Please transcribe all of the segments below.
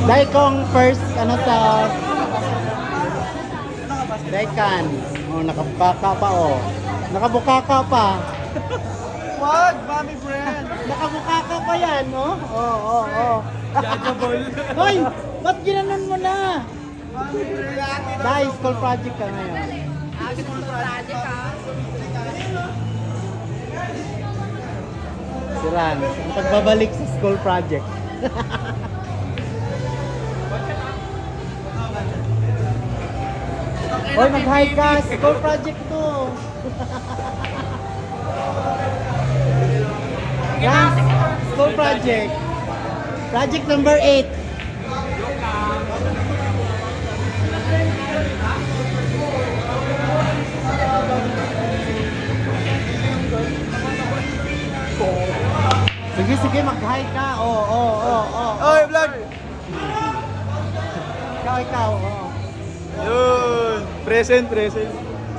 Dahil kong first, ano sa... Daikan. Oh, nakabukaka pa, oh. Nakabukaka pa. Wag, Mami Brand. Nakabukaka pa yan, oh. Oh, oh, oh. Judgeable. Hoy! Ba't ginanon mo na? Mami Brand. Dahil school project ka ngayon. Si Ran, ang pagbabalik sa school project. Hoy, mag-hi ka! School project to! Ran, school project. Project number 8. Sige, sige, mag-hi ka. Oh. Oy, vlog. Ikaw, oh. Yun. Present.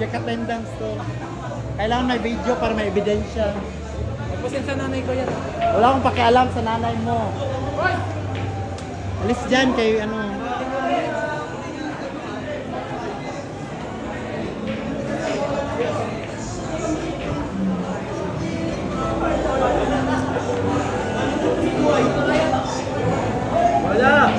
Check attendance to. Kailangan may video para may ebidensya. Pasin sa nanay ko yan. Wala akong pakialam sa nanay mo. Alis dyan kay ano. Wala.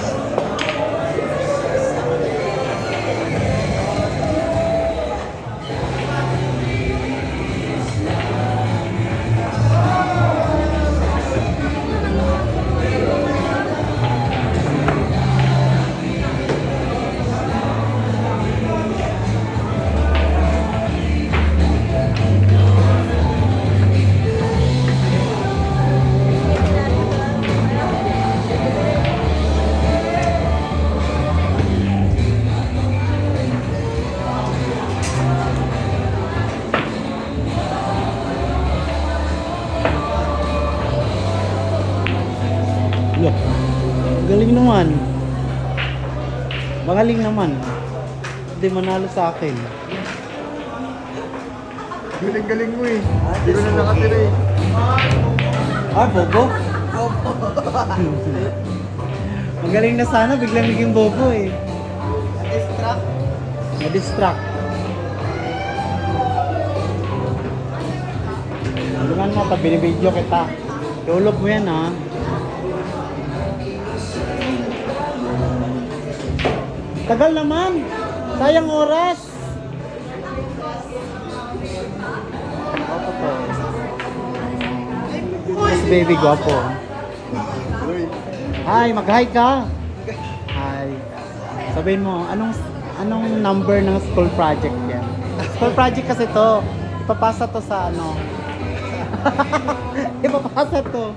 Look. Galing naman. Magaling naman. Hindi manalo sa akin. Galing mo eh. Hindi ko na nakatira eh. Ah, bobo? Magaling na sana, biglang naging bobo eh. Distract. Na-distract. Tulungan mo, pag binibideo kita. Tulog mo yan ha. Tagal naman. Sayang oras. Guwapo to. Mas baby guwapo. Hi, mag-hi ka. Hi. Sabihin mo, anong number ng school project yan? School project kasi to. Ipapasa to sa ano. Ipapasa to.